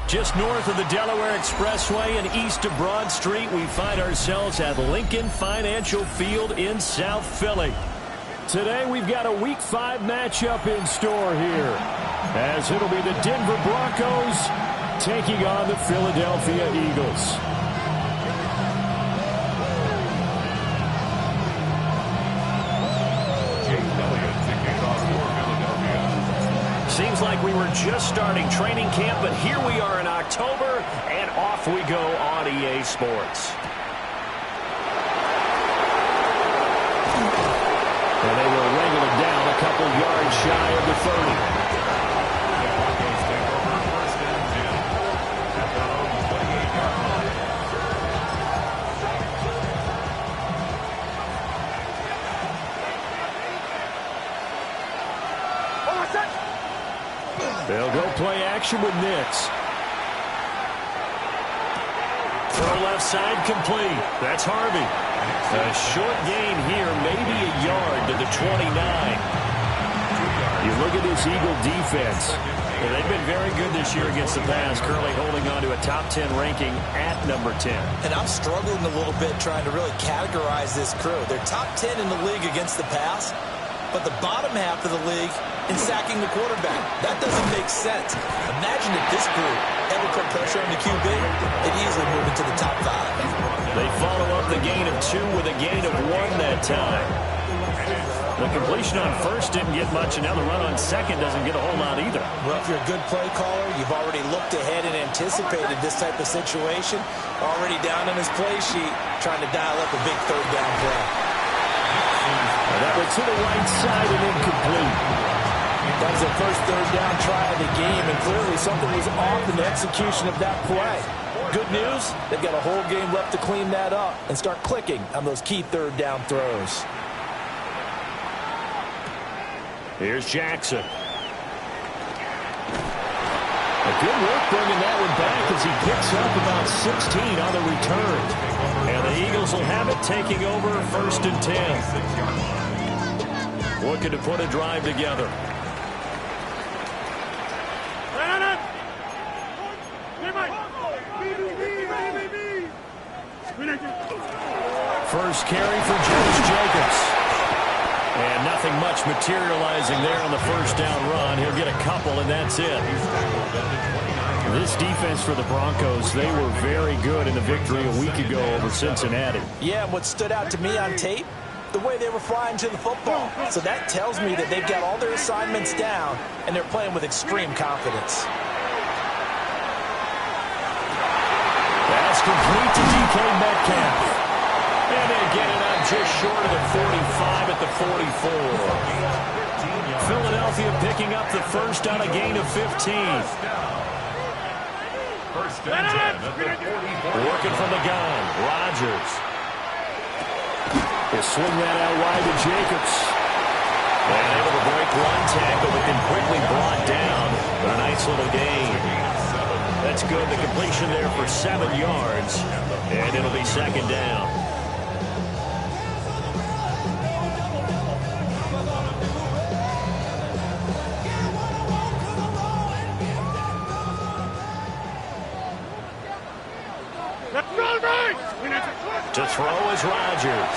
Just north of the Delaware Expressway and east of Broad Street, we find ourselves at Lincoln Financial Field in South Philly. Today we've got a Week 5 matchup in store here, as it'll be the Denver Broncos taking on the Philadelphia Eagles. Seems like we were just starting training camp, but here we are in October, and off we go on EA Sports. And they will wrangle it down a couple yards shy of the 30. They'll go play action with Nix. Throw left side complete. That's Harvey. A short gain here, maybe a yard to the 29. You look at this Eagle defense. Well, they've been very good this year against the pass, currently holding on to a top 10 ranking at number 10. And I'm struggling a little bit trying to really categorize this crew. They're top 10 in the league against the pass, but the bottom half of the league in sacking the quarterback. That doesn't make sense. Imagine if this group ever put pressure on the QB, they'd easily move into the top 5. They follow up the gain of 2 with a gain of 1 that time. The completion on first didn't get much, and now the run on second doesn't get a whole lot either. Well, if you're a good play caller, you've already looked ahead and anticipated this type of situation. Already down on his play sheet, trying to dial up a big third down play. And that went to the right side and incomplete. That was the first third down try of the game, and clearly something was off in the execution of that play. Good news, they've got a whole game left to clean that up and start clicking on those key third down throws. Here's Jackson. A good work bringing that one back as he picks up about 16 on the return. And the Eagles will have it, taking over first and 10. Looking to put a drive together. First carry for Jones Jacobs. And nothing much materializing there on the first down run. He'll get a couple, and that's it. This defense for the Broncos, they were very good in the victory a week ago over Cincinnati. Yeah, what stood out to me on tape, the way they were flying to the football. So that tells me that they've got all their assignments down, and they're playing with extreme confidence. That's complete to DK Metcalf. And they get it up just short of the 45 at the 44. Philadelphia picking up the first on a gain of 15. First and 10 at the 44. Working from the gun, Rodgers. He'll swing that out wide to Jacobs. And able to break one tackle, but then quickly brought down. But a nice little gain. That's good. The completion there for 7 yards. And it'll be second down. To throw is Rodgers.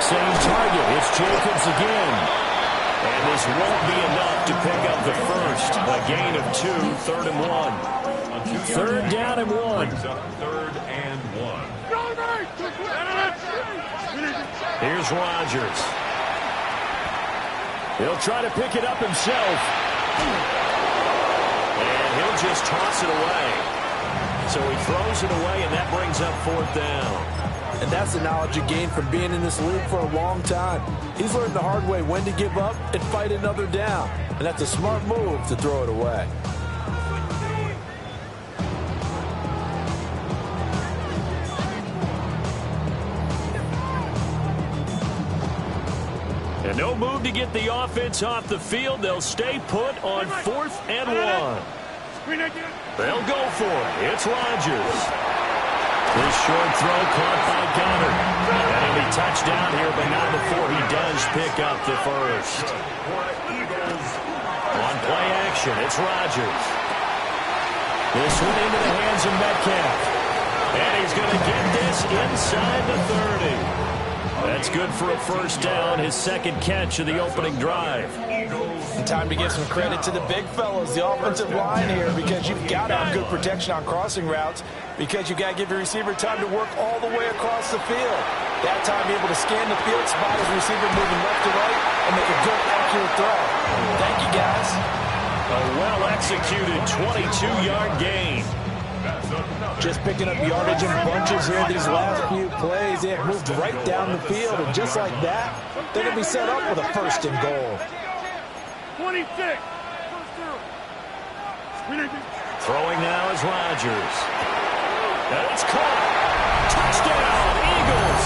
Same target. It's Jacobs again. And this won't be enough to pick up the first. A gain of 2, 3rd and 1. Third down and 1. Third and 1. Here's Rodgers. He'll try to pick it up himself. And he'll just toss it away. So he throws it away, and that brings up 4th down. And that's the knowledge he gained from being in this league for a long time. He's learned the hard way when to give up and fight another down. And that's a smart move to throw it away. And no move to get the offense off the field. They'll stay put on 4th and 1. They'll go for it. It's Rodgers. This short throw caught by Goddard. And he'll be touchdown here, but not before he does pick up the first. On play action, it's Rodgers. This one into the hands of Metcalf. And he's going to get this inside the 30. That's good for a first down, his second catch of the opening drive. And time to give some credit to the big fellows, the offensive line here, because you've got to have good protection on crossing routes, because you've got to give your receiver time to work all the way across the field. That time be able to scan the field, spot his receiver moving left to right, and make a good, accurate throw. Thank you, guys. A well-executed 22-yard gain. Just picking up yardage in bunches here these last few plays. They have moved right down the field, and just like that, they're going to be set up with a first and goal. 26. Throwing now is Rodgers. And it's caught. Touchdown, Eagles.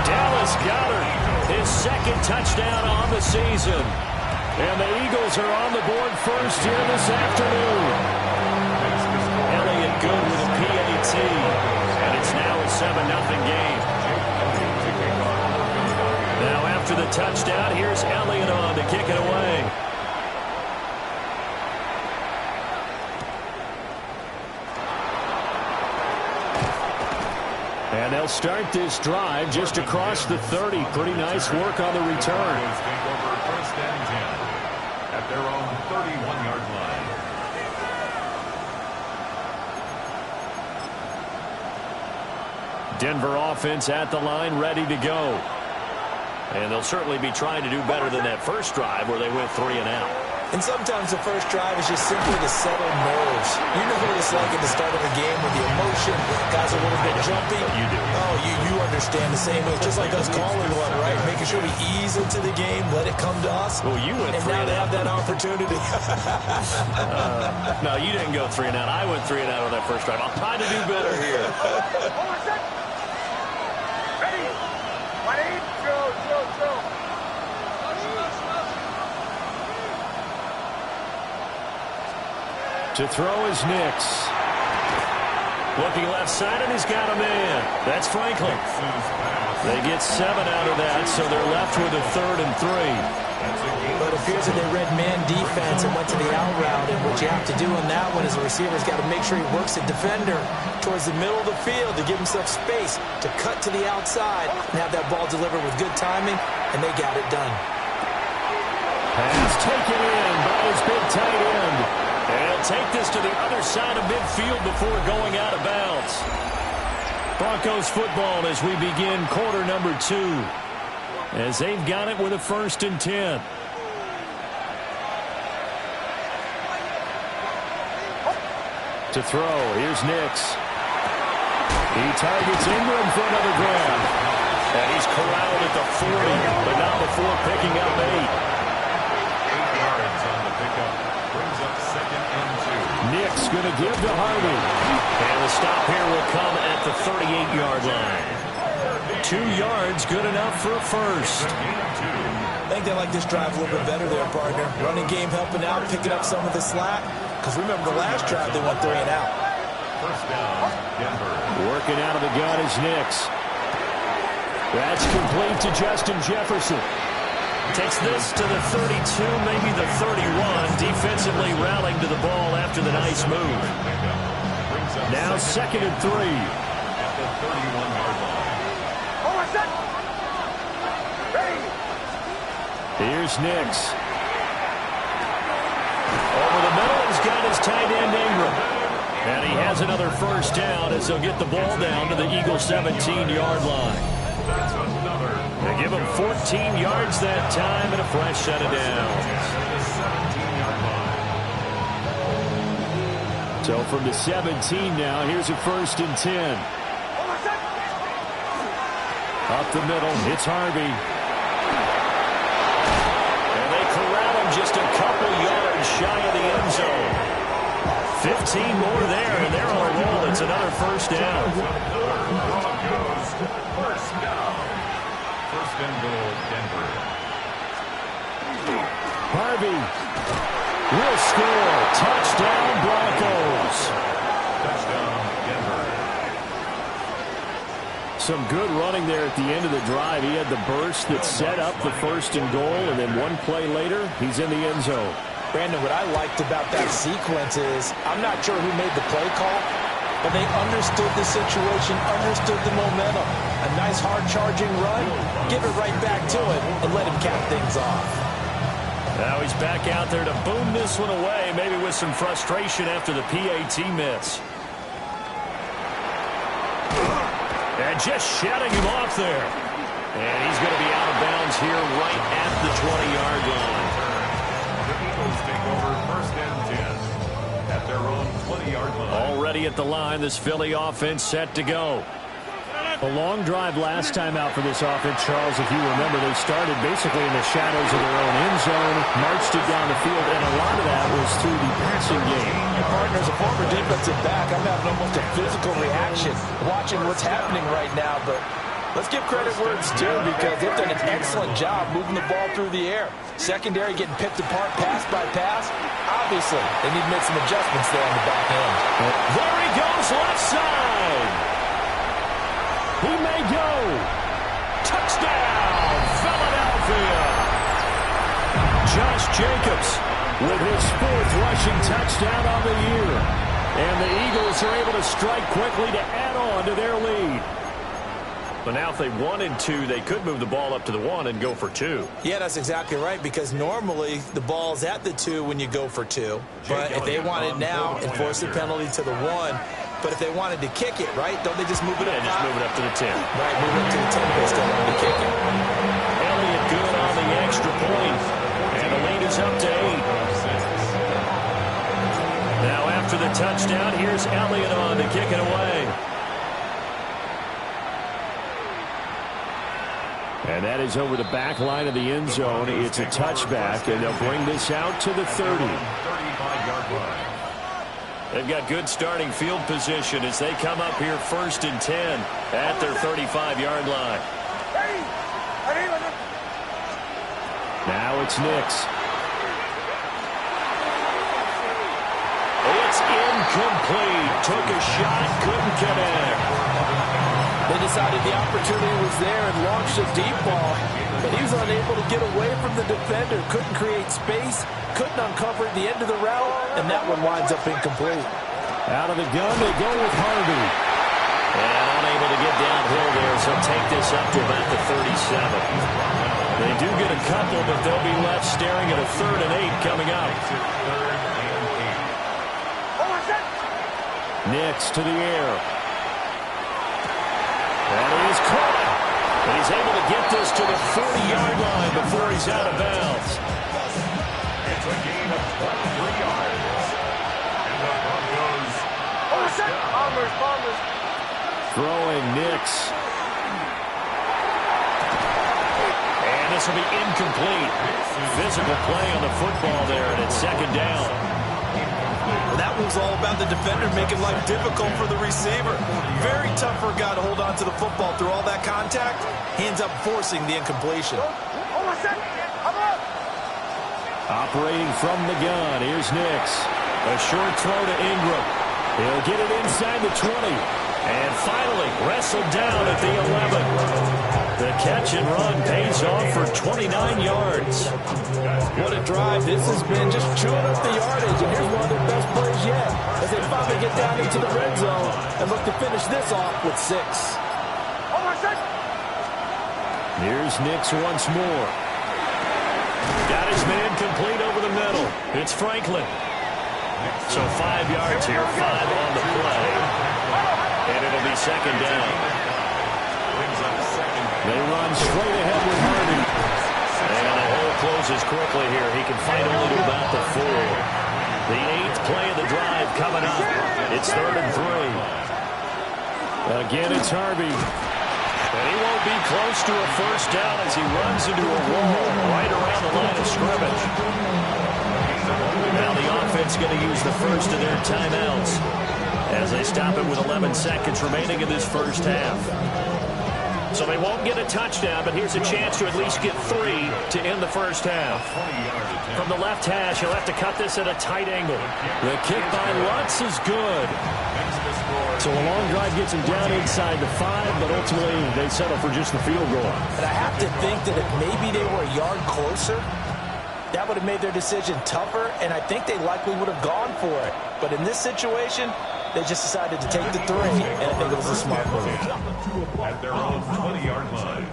Dallas Goedert, his second touchdown on the season. And the Eagles are on the board first here this afternoon. Elliott good with a PAT. And it's now a 7-0 game. Now after the touchdown, here's Elliott on to kick it away. And they'll start this drive just across the 30. Pretty nice work on the return. First and 10 at their own 31-yard line. Denver offense at the line, ready to go. And they'll certainly be trying to do better than that first drive where they went 3 and out. And sometimes the first drive is just simply to settle nerves. You know what it's like at the start of a game with the emotion. Guys are a little bit jumpy. You do. Oh, you understand the same way. Just like us calling one, right? Making sure we ease into the game, let it come to us. Well, you went 3 and now and they out. have that opportunity. No, you didn't go 3 and out. I went 3 and out on that first drive. I'll try to do better here. Ready? 1-8. Go. To throw is Nix. Looking left side, and he's got a man. That's Franklin. They get 7 out of that, so they're left with a 3rd and 3. But it appears that they read man defense and went to the out route. And what you have to do on that one is the receiver's got to make sure he works the defender towards the middle of the field to give himself space to cut to the outside and have that ball delivered with good timing, and they got it done. Pass taken in by his big tight end. And he'll take this to the other side of midfield before going out of bounds. Broncos football as we begin quarter number 2. As they've got it with a 1st and 10. To throw, here's Nix. He targets Ingram for another grab. And he's corralled at the 40, but not before picking up 8. 8 yards on the pickup. Brings up 2nd and 2. Nix going to give to Harvey. And the stop here will come at the 38-yard line. 2 yards, good enough for a first. I think they like this drive a little bit better there, partner. Running game helping out, picking up some of the slack. Because remember, the last drive they went 3 and out. First down, Denver. Working out of the gun is Nix. That's complete to Justin Jefferson. Takes this to the 32, maybe the 31. Defensively rallying to the ball after the nice move. Now 2nd and 3. At the 31-yard line. Here's Nix. Over the middle, he's got his tight end Ingram. And he has another first down as they'll get the ball down to the Eagles' 17-yard line. That's another. They give him 14 yards that time and a fresh set of downs. 17-yard line. So from the 17 now, here's a 1st and 10. Up the middle, it's Harvey. And they corral him just a couple yards shy of the end zone. 15 more there, and they're on a roll. It's another first down. Broncos, first down. First and goal, Denver. Harvey will score. Touchdown, Broncos. Touchdown, Denver. Some good running there at the end of the drive. He had the burst that set up the 1st and goal, and then one play later, he's in the end zone. Brandon, what I liked about that sequence is I'm not sure who made the play call, but they understood the situation, understood the momentum. A nice hard-charging run, give it right back to him, and let him cap things off. Now he's back out there to boom this one away, maybe with some frustration after the PAT miss. And just shutting him off there. And he's going to be out of bounds here right at the 20-yard line. The Eagles take over first and 10 at their own 20-yard line. Already at the line, this Philly offense set to go. A long drive last time out for this offense, Charles. If you remember, they started basically in the shadows of their own end zone, marched it down the field, and a lot of that was through the passing game. Your partner, as a former defensive back, I'm having almost a physical reaction watching what's happening right now, but let's give credit where it's due because they've done an excellent job moving the ball through the air. Secondary getting picked apart pass by pass. Obviously, they need to make some adjustments there on the back end. There he goes, left side. He may go. Touchdown, Philadelphia. Josh Jacobs with his 4th rushing touchdown on the year. And the Eagles are able to strike quickly to add on to their lead. But now if they wanted to, they could move the ball up to the 1 and go for 2. Yeah, that's exactly right, because normally the ball's at the 2 when you go for 2. But if they want it now, enforce the penalty to the 1. But if they wanted to kick it, right, don't they just move it up? Yeah, just move it up to the 10. Right, move it up to the 10 if they still want to kick it. Elliott good on the extra point. And the lead is up to 8. Now after the touchdown, here's Elliott on to kick it away. And that is over the back line of the end zone. It's a touchback, and they'll bring this out to the 30. 35-yard line. They've got good starting field position as they come up here 1st and 10 at their 35-yard line. Now it's Nix. It's incomplete. Took a shot, couldn't connect. They decided the opportunity was there and launched a deep ball, but he was unable to get away from the defender, couldn't create space, couldn't uncover the end of the route, and that one winds up incomplete. Out of the gun, they go with Harvey. And unable to get downhill there, so take this up to about the 37. They do get a couple, but they'll be left staring at a 3rd and 8 coming up. Nix to the air. And he is caught. And he's able to get this to the 40-yard line before he's out of bounds. It's a gain of 23 yards. And the Broncos Throwing Nix. And this will be incomplete. Physical play on the football there, and it's 2nd down. Well, that was all about the defender making life difficult for the receiver. Very tough for a guy to hold on to the football through all that contact. He ends up forcing the incompletion. Operating from the gun, here's Nix. A short throw to Ingram. He'll get it inside the 20. And finally wrestled down at the 11. The catch and run pays off for 29 yards. What a drive. This has been just chewing up the yardage. And here's one of their best plays yet as they finally get down into the red zone and look to finish this off with 6. Here's Nix once more. Got his man complete over the middle. It's Franklin. So 5 yards here, 5 on the play. And it'll be 2nd down. They run straight ahead with Harvey. And the hole closes quickly here. He can fight only to about the 4. The 8th play of the drive coming up. It's 3rd and 3. Again, it's Harvey. And he won't be close to a 1st down as he runs into a wall right around the line of scrimmage. Now the offense going to use the first of their timeouts as they stop it with 11 seconds remaining in this first half. So they won't get a touchdown, but here's a chance to at least get 3 to end the first half. From the left hash, he'll have to cut this at a tight angle. The kick by Lutz is good. So a long drive gets him down inside the 5, but ultimately they settle for just the field goal. And I have to think that if maybe they were a yard closer, that would have made their decision tougher, and I think they likely would have gone for it. But in this situation, they just decided to take the 3, and I think it was a smart move. At their own 20-yard line.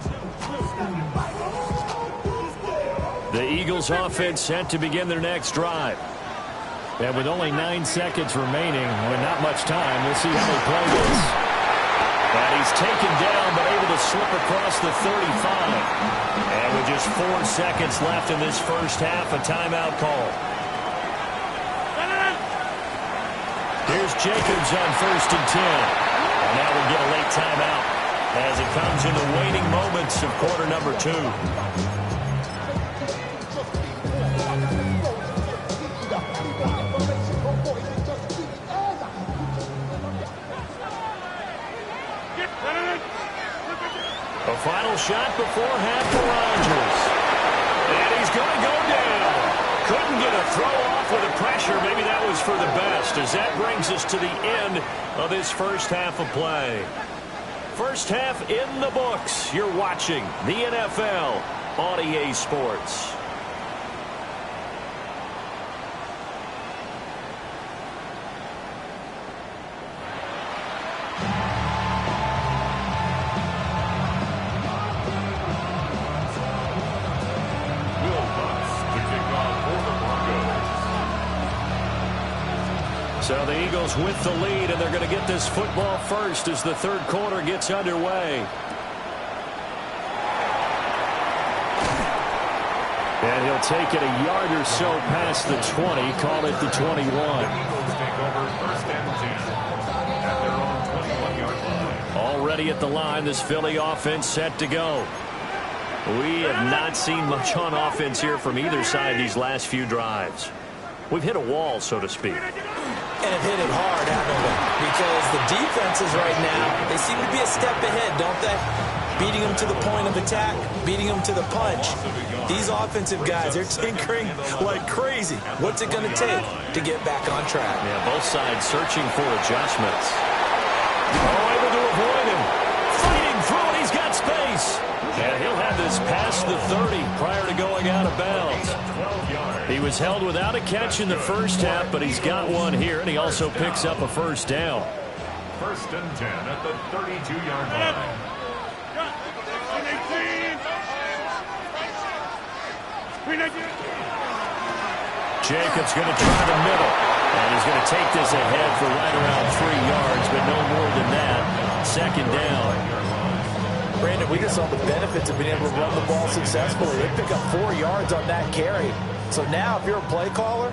The Eagles offense set to begin their next drive. And with only 9 seconds remaining, with not much time, we'll see how they play this. And he's taken down, but able to slip across the 35. And with just 4 seconds left in this first half, a timeout call. Here's Jacobs on 1st and 10. And now we'll get a late timeout as it comes in the waning moments of quarter number 2. A final shot before half for Rodgers. And he's going to go down. Couldn't get a throw off with the pressure. Maybe that was for the best, as that brings us to the end of this first half of play. First half in the books. You're watching the NFL on EA Sports. So the Eagles with the lead, and they're going to get this football first as the third quarter gets underway. And he'll take it a yard or so past the 20, call it the 21. The Eagles take over 1st and 10 at their own 21-yard line. Already at the line, this Philly offense set to go. We have not seen much on offense here from either side these last few drives. We've hit a wall, so to speak. And have hit it hard, haven't we? Because the defenses right now, they seem to be a step ahead, don't they? Beating them to the point of attack, beating them to the punch. These offensive guys, they're tinkering like crazy. What's it going to take to get back on track? Yeah, both sides searching for adjustments. Oh, able to avoid him. Fighting through it, he's got space. And he'll have this past the 30 prior to going out of bounds. He was held without a catch in the first half, but he's got one here, and he also picks up a first down. 1st and 10 at the 32-yard line. Jacobs going to try the middle, and he's going to take this ahead for right around 3 yards, but no more than that. 2nd down. Brandon, we just saw the benefits of being able to run the ball successfully. They pick up 4 yards on that carry. So now if you're a play caller,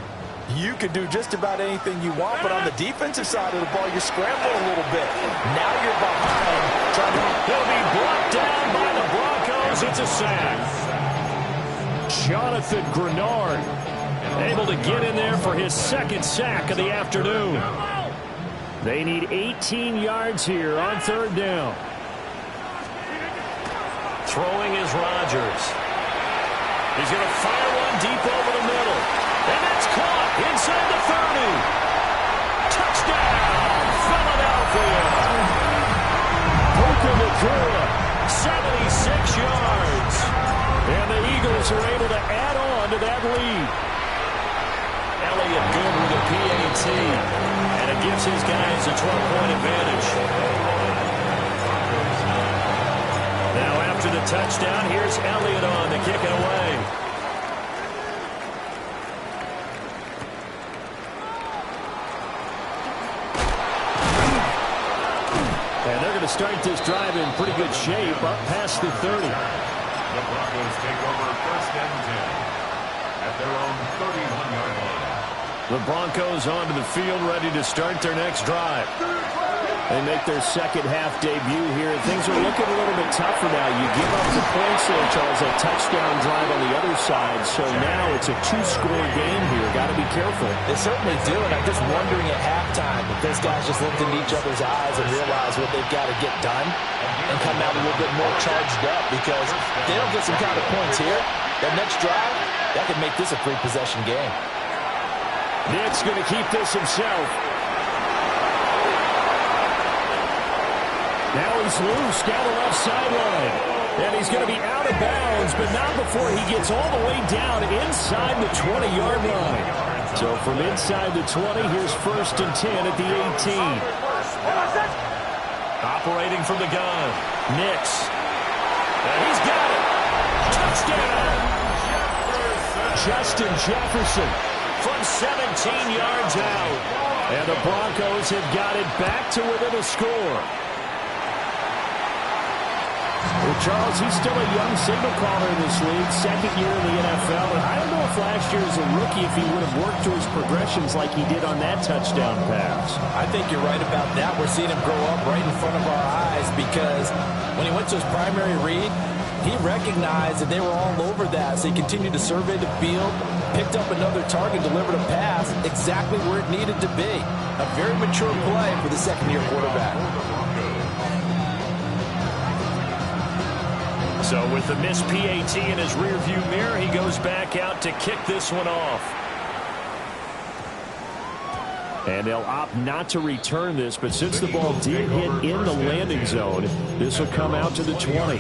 you can do just about anything you want, but on the defensive side of the ball, you're scrambling a little bit. Now you're behind. He'll be brought down by the Broncos. It's a sack. Jonathan Grenard able to get in there for his 2nd sack of the afternoon. They need 18 yards here on 3rd down. Throwing is Rodgers. He's going to fire one deep over the middle. And that's caught inside the 30. Touchdown, Philadelphia. Puka Nacua, 76 yards. And the Eagles are able to add on to that lead. Elliott good with a PAT. And it gives his guys a 12-point advantage. Now after the touchdown, here's Elliott on to kick it away. And they're going to start this drive in pretty good shape up past the 30. The Broncos take over 1st and 10 at their own 31-yard line. The Broncos onto the field, ready to start their next drive. They make their 2nd half debut here. Things are looking a little bit tougher now. You give up the points there, Charles, a touchdown drive on the other side. So now it's a 2-score game here. Got to be careful. They certainly do, and I'm just wondering at halftime if those guys just looked into each other's eyes and realized what they've got to get done and come out a little bit more charged up, because if they don't get some kind of points here, that next drive, that could make this a 3-possession game. Nick's going to keep this himself. Now he's loose down the left sideline. And he's going to be out of bounds, but not before he gets all the way down inside the 20-yard line. So from inside the 20, here's 1st and 10 at the 18. Operating from the gun, Nix. And he's got it. Touchdown. Justin Jefferson from 17 yards out. And the Broncos have got it back to within a score. Well, Charles, he's still a young signal caller in this league, 2nd year in the NFL. And I don't know if last year as a rookie, if he would have worked through his progressions like he did on that touchdown pass. I think you're right about that. We're seeing him grow up right in front of our eyes because when he went to his primary read, he recognized that they were all over that. So he continued to survey the field, picked up another target, delivered a pass exactly where it needed to be. A very mature play for the second-year quarterback. So with the missed PAT in his rearview mirror, he goes back out to kick this one off. And they'll opt not to return this, but since the ball did hit in the landing zone, this will come out to the 20.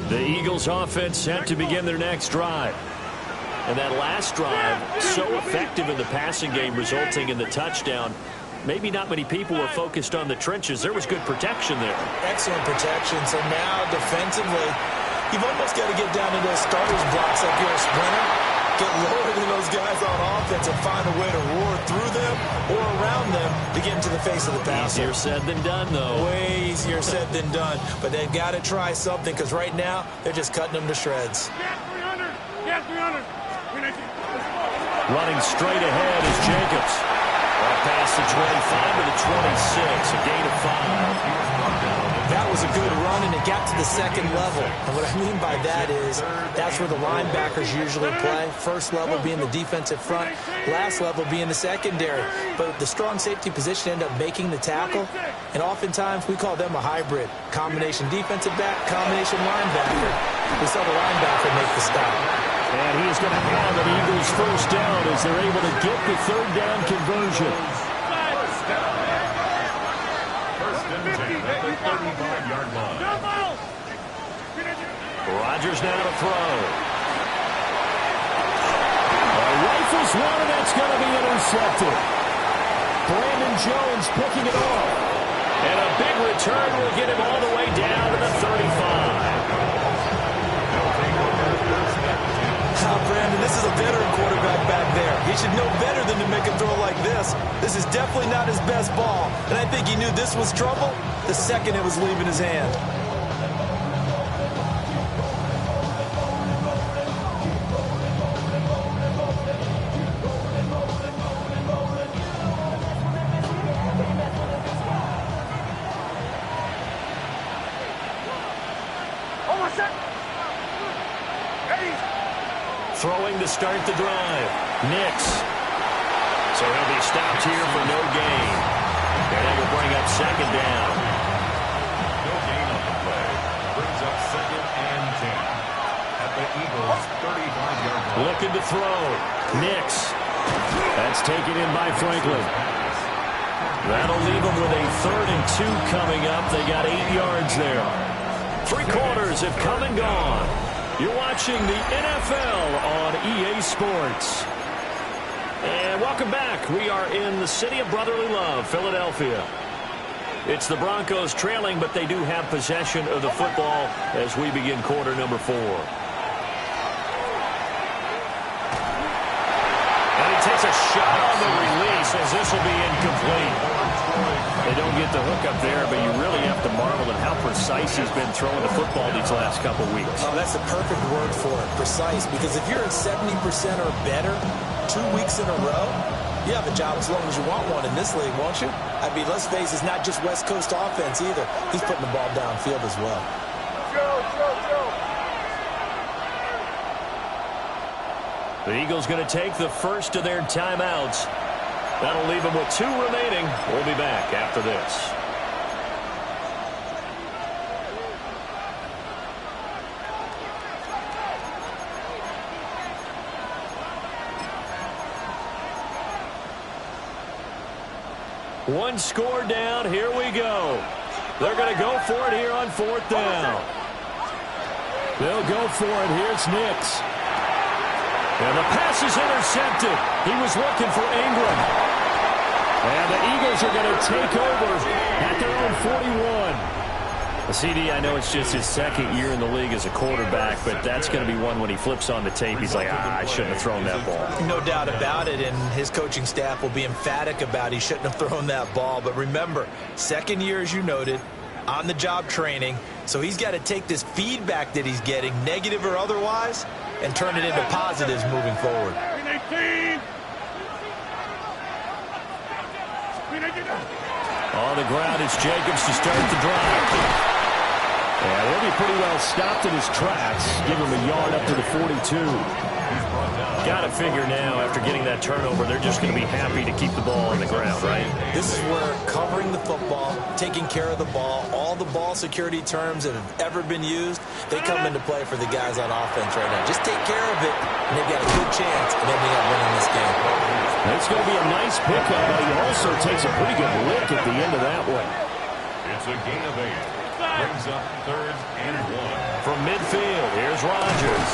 The Eagles offense set to begin their next drive. And that last drive, so effective in the passing game, resulting in the touchdown. Maybe not many people were focused on the trenches. There was good protection there. Excellent protection. So now defensively, you've almost got to get down to those starters blocks like you're a sprinter. Get lower than those guys on offense and find a way to roar through them or around them to get into the face of the passer. Easier said than done, though. Way easier said than done. But they've got to try something because right now they're just cutting them to shreds. Get 300. Running straight ahead is Jacobs. Past the 25 to the 26, a gain of 5. That was a good run, and it got to the second level. And what I mean by that is that's where the linebackers usually play. First level being the defensive front, last level being the secondary. But the strong safety position ended up making the tackle, and oftentimes we call them a hybrid. Combination defensive back, combination linebacker. We saw the linebacker make the stop. And he is going to have an Eagles first down as they're able to get the third down conversion. First and 10 at the 35-yard line. Rodgers now to throw. Rifles one, and that's going to be intercepted. Brandon Jones picking it off. And a big return will get him all the way down to the 35. Brandon, this is a veteran quarterback back there. He should know better than to make a throw like this. This is definitely not his best ball. And I think he knew this was trouble the second it was leaving his hand. Throwing to start the drive. Nix. So he'll be stopped here for no gain. And that will bring up second down. No gain on the play. Brings up 2nd and 10 at the Eagles' 35-yard line. Looking to throw. Nix. That's taken in by Franklin. That'll leave them with a 3rd and 2 coming up. They got 8 yards there. 3 quarters have come and gone. You're watching the NFL on EA Sports. And welcome back. We are in the city of brotherly love, Philadelphia. It's the Broncos trailing, but they do have possession of the football as we begin quarter number 4. And he takes a shot on the release as this will be incomplete. They don't get the hook up there, but you really have to marvel at how precise he's been throwing the football these last couple weeks. Oh, that's the perfect word for it, precise, because if you're at 70% or better 2 weeks in a row, you have a job as long as you want one in this league, won't you? I mean, let's face it, it's not just West Coast offense either. He's putting the ball downfield as well. The Eagles going to take the first of their timeouts. That'll leave them with 2 remaining. We'll be back after this. One score down. Here we go. They're going to go for it here on 4th down. They'll go for it. Here's Nix. And the pass is intercepted. He was looking for Ingram. And the Eagles are going to take over at their own 41. CD, I know it's just his second year in the league as a quarterback, but that's going to be one when he flips on the tape. He's like, I shouldn't have thrown that ball. No doubt about it, and his coaching staff will be emphatic about he shouldn't have thrown that ball. But remember, second year, as you noted, on-the-job training, so he's got to take this feedback that he's getting, negative or otherwise, and turn it into positives moving forward. On the ground, it's Jacobs to start the drive. Yeah, he'll be pretty well stopped in his tracks. Give him a yard up to the 42. Got to figure now, after getting that turnover, they're just going to be happy to keep the ball on the ground, right? This is where covering the football, taking care of the ball, all the ball security terms that have ever been used, they come into play for the guys on offense right now. Just take care of it, and they've got a good chance of ending up winning this game. That's going to be a nice pickup, but he also takes a pretty good lick at the end of that one. It's a gain of 8. Brings up 3rd and 1. From midfield, here's Rodgers.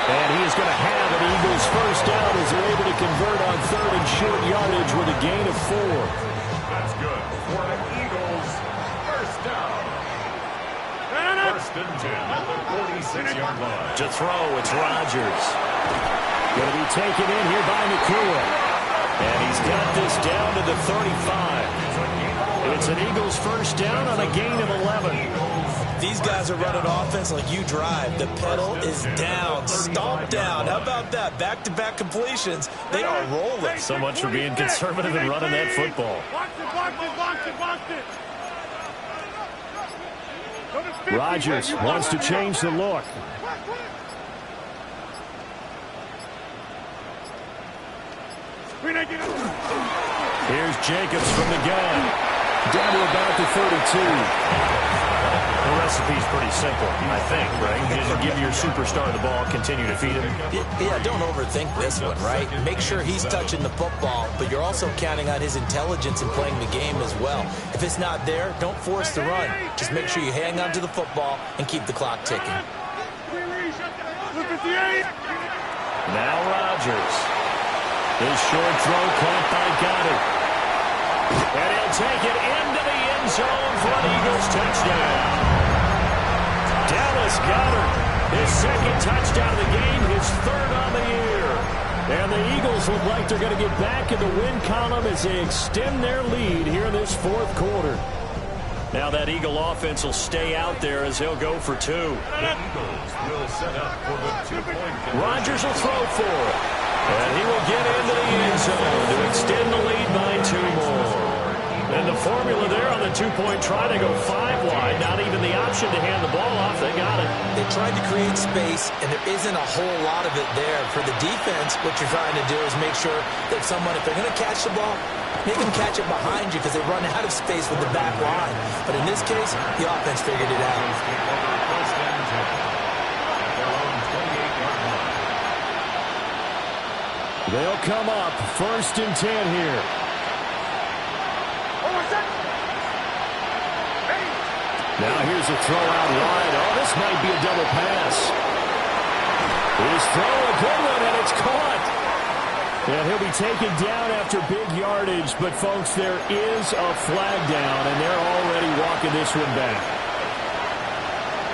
And he is going to have an Eagles first down as they're able to convert on 3rd and short yardage with a gain of 4. That's good for the Eagles. First down. 1st and 10 at the 46-yard line. To throw, it's Rodgers. Going to be taken in here by Nakua. And he's got this down to the 35. It's an Eagles first down on a gain of 11. These guys are running offense like you drive. The pedal is down, stomped down. How about that? Back-to-back completions. They are rolling. So much for being conservative and running that football. Rodgers wants to change the look. Here's Jacobs from the gun. Down to about the 32. The recipe's pretty simple, I think, right? Just give your superstar the ball, continue to feed him. Yeah, don't overthink this one, right? Make sure he's touching the football, but you're also counting on his intelligence in playing the game as well. If it's not there, don't force the run. Just make sure you hang on to the football and keep the clock ticking. Now Rodgers. His short throw caught by Goddard. And he'll take it into the end zone for an Eagles touchdown. Dallas Goedert, his second touchdown of the game, his 3rd on the year. And the Eagles look like they're going to get back in the win column as they extend their lead here in this 4th quarter. Now that Eagle offense will stay out there as he'll go for 2. The Eagles will set up for the 2-point. Rodgers will throw for it. And he will get into the end zone to extend the lead by 2 more. And the formula there on the 2-point try to go 5 wide. Not even the option to hand the ball off. They got it. They tried to create space, and there isn't a whole lot of it there. For the defense, what you're trying to do is make sure that someone, if they're going to catch the ball, make them catch it behind you because they run out of space with the back line. But in this case, the offense figured it out. They'll come up 1st and 10 here. Now here's a throw out wide. Oh, this might be a double pass. His throw, a good one, and it's caught. And he'll be taken down after big yardage. But, folks, there is a flag down, and they're already walking this one back.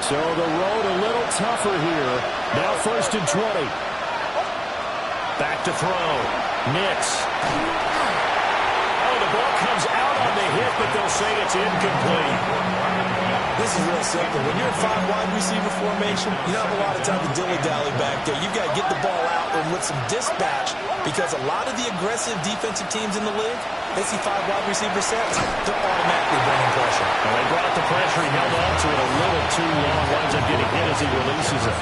So the road a little tougher here. Now 1st and 20. Back to throw. Nix. Oh, the ball comes out on the hit, but they'll say it's incomplete. This is real simple. When you're in 5 wide receiver formation, you don't have a lot of time to dilly-dally back there. You've got to get the ball out and with some dispatch because a lot of the aggressive defensive teams in the league, they see 5 wide receiver sets, they're automatically bringing pressure. Well, they brought the pressure. He held on to it a little too long. Winds up getting hit as he releases it.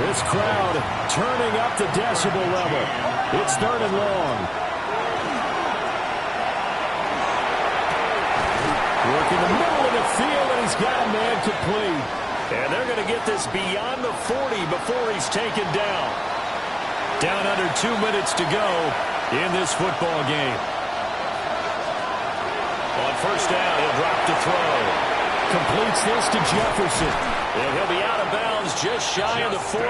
This crowd turning up the decibel level. It's 3rd and long. Working the middle of the field, and he's got a man complete. And they're going to get this beyond the 40 before he's taken down. Down under 2 minutes to go in this football game. On first down. He'll drop to throw. Completes this to Jefferson. And he'll be out of bounds just shy of the 40.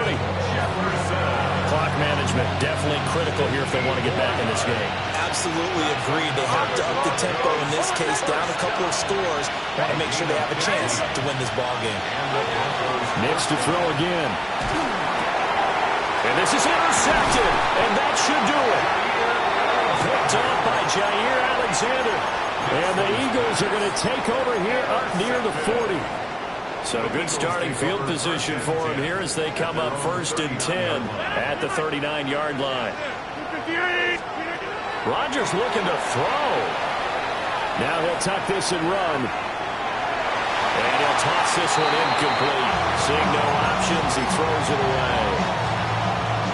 Clock management definitely critical here if they want to get back in this game. Absolutely agreed. They have to up the tempo in this case, down a couple of scores, and make sure they have a chance to win this ball game. Next to throw again. And this is intercepted, and that should do it. Picked up by Jair Alexander. And the Eagles are going to take over here up near the 40. So good starting field position for him here as they come up 1st and 10 at the 39-yard line. Rodgers looking to throw. Now he'll tuck this and run. And he'll toss this one incomplete. Seeing no options, he throws it away.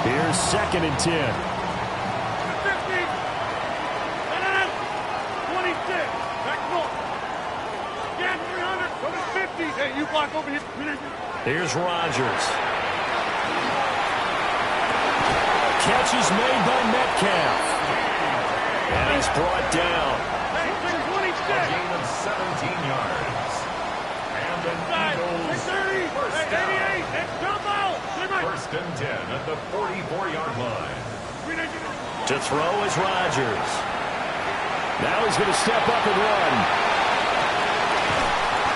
Here's 2nd and 10. 26. Back ball. Get 300. Go to 50. Hey, you block over here. Here's Rodgers. Catch is made by Metcalf. And he's brought down. Hey, 26. A gain of 17 yards. And the Eagles 30. first down. 88. Hey, jump out. 1st and 10 at the 44-yard line. To throw is Rodgers. Now he's going to step up and run.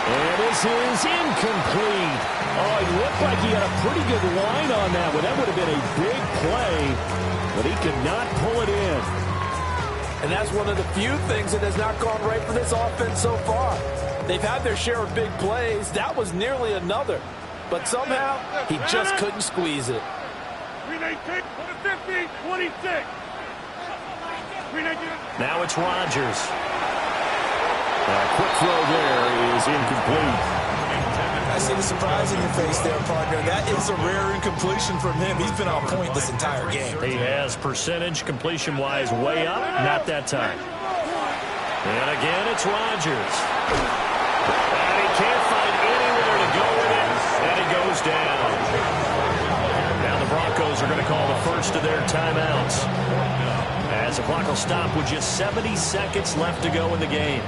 And this is incomplete. Oh, it looked like he had a pretty good line on that one. That would have been a big play, but he could not pull it in. And that's one of the few things that has not gone right for this offense so far. They've had their share of big plays. That was nearly another. But somehow, he just couldn't squeeze it. 319. Go to 50. 26. Now it's Rodgers. A quick throw there is incomplete. I see the surprise in your face there, partner. That is a rare incompletion from him. He's been on point this entire game. He has percentage completion-wise way up. Not that time. And again, it's Rodgers. And he can't find anywhere to go with it. And he goes down. Now the Broncos are going to call the first of their timeouts, as the clock will stop with just 70 seconds left to go in the game.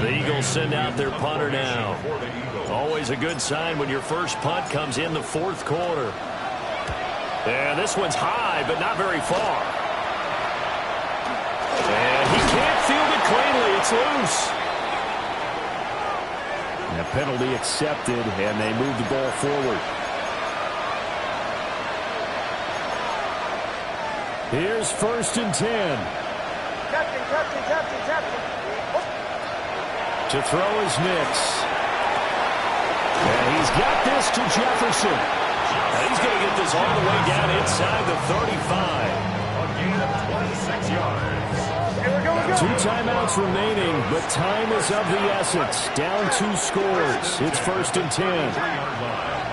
The Eagles send out their punter now. Always a good sign when your first punt comes in the 4th quarter. And this one's high, but not very far. And he can't field it cleanly. It's loose. And a penalty accepted, and they move the ball forward. Here's 1st and 10. To throw is Nix. And he's got this to Jefferson. And he's going to get this all the way down inside the 35. A gain of 26 yards. 2 timeouts remaining, but time is of the essence. Down 2 scores. It's 1st and 10. 3-yard line.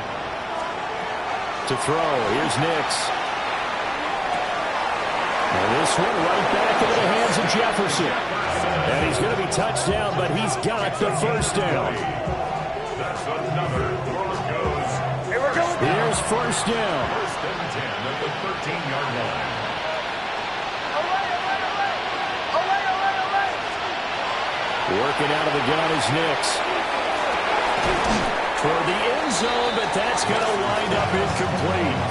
To throw, here's Nix. And this one right back into the hands of Jefferson. And he's going to be touched down, but he's got the first down. That's another Broncos. Here's 1st down. 1st and 10 at the 13-yard line. Working out of the gun is Nix. Toward the end zone, but that's going to wind up incomplete.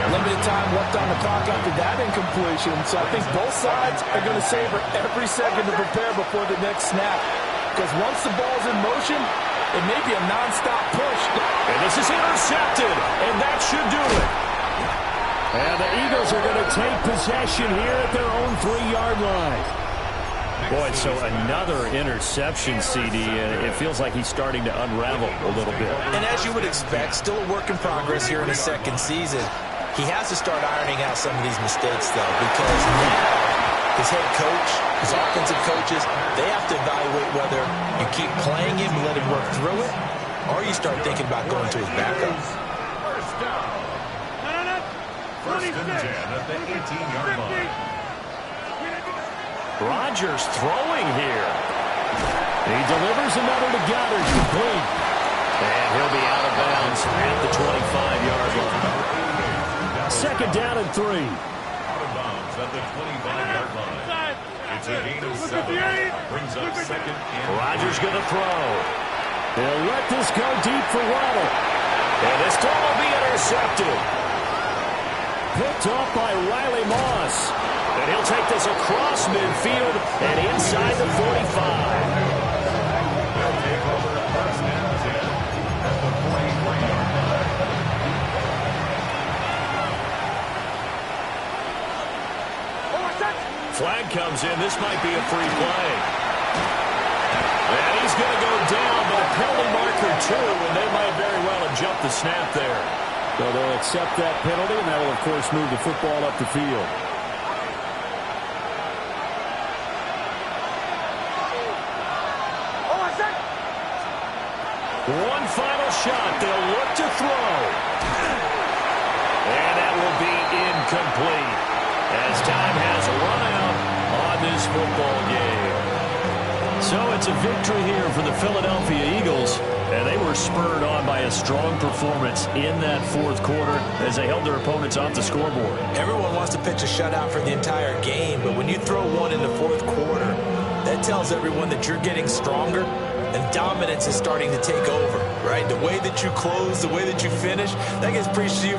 Limited time left on the clock after that incompletion, so I think both sides are going to savor every second to prepare before the next snap. Because once the ball's in motion, it may be a nonstop push. And this is intercepted, and that should do it. And the Eagles are going to take possession here at their own 3-yard line. Boy, so another interception, CD, and it feels like he's starting to unravel a little bit. And as you would expect, still a work in progress here in his 2nd season. He has to start ironing out some of these mistakes, though, because now his head coach, his offensive coaches, they have to evaluate whether you keep playing him and let him work through it, or you start thinking about going to his backup. First down. 1st and 10 at the 18-yard line. Rodgers throwing here. He delivers another to Goddard, complete. And he'll be out of bounds at the 25-yard line. 2nd down and 3. Out of bounds at the 25-yard line. It's That's a gain of 7. Brings up second and Rodgers going to throw. He'll let this go deep for Waddle. And this throw will be intercepted. Picked off by Riley Moss. And he'll take this across midfield and inside the 45. they'll take over first and 10 at the 43-yard line. Flag comes in. This might be a free play. And he's going to go down, but a penalty marker too, and they might very well have jumped the snap there. So they'll accept that penalty, and that will, of course, move the football up the field. One final shot. They'll look to throw. And that will be incomplete as time has run out on this football game. So it's a victory here for the Philadelphia Eagles, and they were spurred on by a strong performance in that fourth quarter as they held their opponents off the scoreboard. Everyone wants to pitch a shutout for the entire game, but when you throw one in the fourth quarter, that tells everyone that you're getting stronger and dominance is starting to take over, right? The way that you close, the way that you finish, that gets preached to you